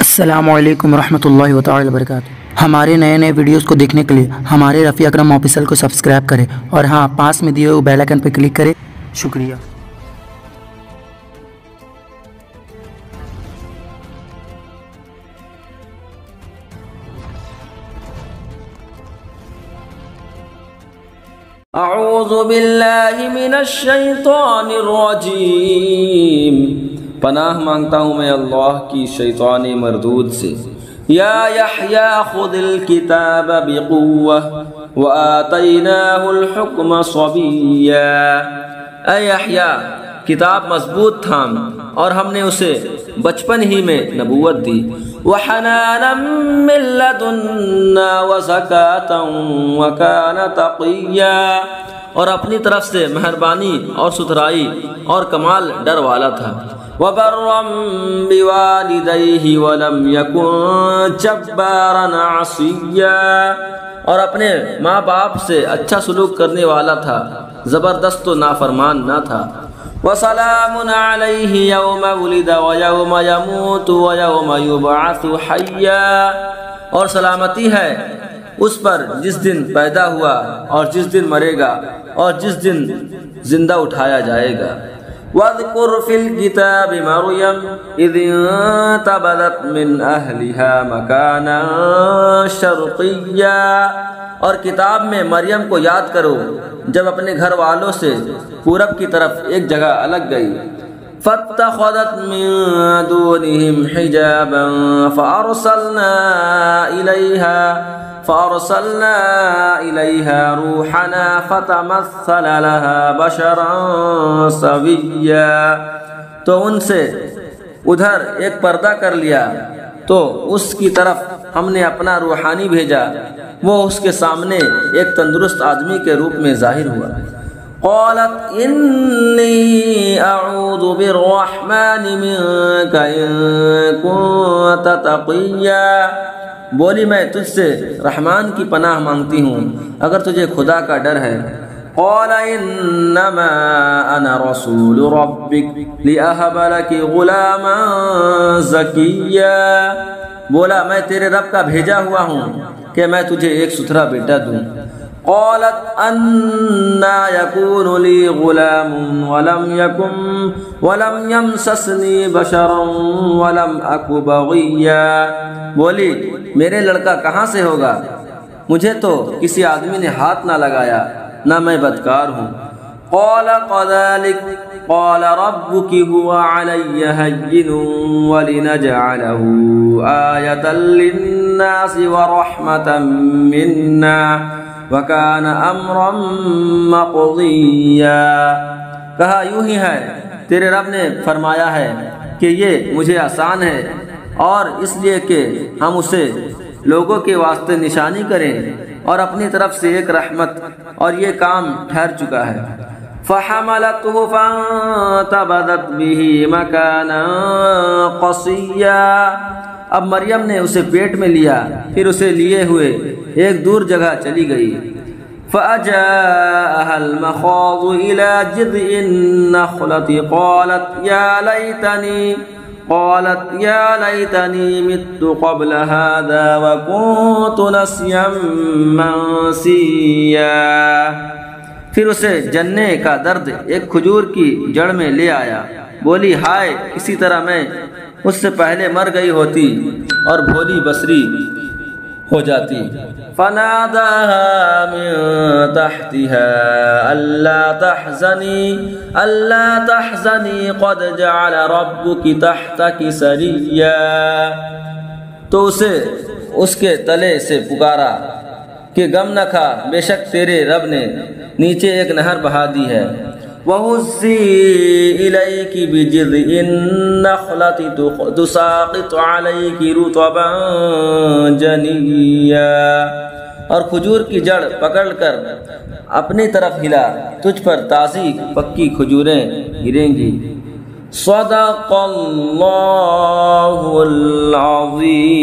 السلام علیکم ورحمۃ اللہ تعالی وبرکاتہ۔ ہمارے نئے ویڈیوز کو دیکھنے کے لیے ہمارے رفیع اکرم آفیشیل کو سبسکرائب کریں اور ہاں پاس میں دیے ہوئے بیل آئیکن پر کلک کریں۔ شکریہ۔ اعوذ باللہ من الشیطان الرجیم، پناہ مانگتا ہوں میں اللہ کی شیطان مردود سے۔ یا یحییٰ خذ الکتاب بقوہ وآتیناہ الحکم صبیا۔ اے یحییٰ، کتاب مضبوط تھام اور ہم نے اسے بچپن ہی میں نبوت دی۔ وحنانا من لدنا وزکاة وکان تقیا، اور اپنی طرف سے مہربانی اور ستھرائی اور کمال ڈر والا تھا۔ وبرا بوالدیہ ولم یکن جبارا عصیا، اور اپنے ماں باپ سے اچھا سلوک کرنے والا تھا، زبردست و نافرمان نہ تھا۔ وسلام علیہ یوم ولد ویوم یموت ویوم یبعث حیا، اور سلامتی ہے اس پر جس دن پیدا ہوا اور جس دن مرے گا اور جس دن زندہ اٹھایا جائے گا۔ وَاذْكُرْ فِي الْكِتَابِ مَرْيَمَ إِذِ انتَبَذَتْ مِنْ أَهْلِهَا مَكَانًا شَرْقِيًّا، اور کتاب میں مریم کو یاد کرو جب اپنے گھر والوں سے پورب کی طرف ایک جگہ الگ گئی۔ فَاتَّخَذَتْ مِن دُونِهِمْ حِجَابًا فَأَرْسَلْنَا إِلَيْهَا رُوحَنَا فَتَمَثَّلَ لَهَا بَشَرًا سَوِيًّا، تو ان سے ادھر ایک پردہ کر لیا تو اس کی طرف ہم نے اپنا روحانی بھیجا، وہ اس کے سامنے ایک تندرست آدمی کے روپ میں ظاہر ہوا۔ قالت انی اعوذ بالرحمن منک ان کنت تقیا، بولی میں تجھ سے رحمان کی پناہ مانگتی ہوں اگر تجھے خدا کا ڈر ہے۔ قال انما انا رسول ربک لاہب لک غلاما زکیا، بولا میں تیرے رب کا بھیجا ہوا ہوں کہ میں تجھے ایک ستھرا بیٹا دوں۔ قالت انا یکون لی غلام ولم یمسسنی بشرا ولم اک بغیا، بولی میرے لڑکا کہاں سے ہوگا، مجھے تو کسی آدمی نے ہاتھ نہ لگایا، نہ میں بدکار ہوں۔ قال كذلك قال ربك هو علي هين ولنجعله آية للناس ورحمة منا وكان أمرا مقضيا، کہا یوں ہی ہے، تیرے رب نے فرمایا ہے کہ یہ مجھے آسان ہے، اور اس لیے کہ ہم اسے لوگوں کے واسطے نشانی کریں اور اپنی طرف سے ایک رحمت، اور یہ کام ٹھہر چکا ہے۔ فحملته فانتبذت به مكانا قصيا، اب مریم نے اسے پیٹ میں لیا، پھر اسے لیے ہوئے ایک دور جگہ چلی گئی۔ فأجاءها المخاض إلى جذع النخلة قالت يا ليتني مت قبل هذا وكنت نسيا منسيا، پھر اسے جننے کا درد ایک کھجور کی جڑ میں لے آیا، بولی ہائے اسی طرح میں اس سے پہلے مر گئی ہوتی اور بھولی بصری ہو جاتی۔ فناداها من تحتها ألا تحزني قد جعل ربك تحتك سريا، تو اسے اس کے تلے سے پکارا کہ غم نہ کھا، بے شک تیرے رب نے نیچے ایک نہر بہا دی ہے۔ وَهُزِّي إِلَيْكِ بِجِذْعِ النَّخْلَةِ تُسَاقِطُ عَلَيْكِ رُطَبًا جَنِيًّا، اور کھجور کی جڑ پکڑ کر اپنی طرف ہلا، تجھ پر تازی پکی کھجوریں گریں گی۔ صدق اللہ العظیم۔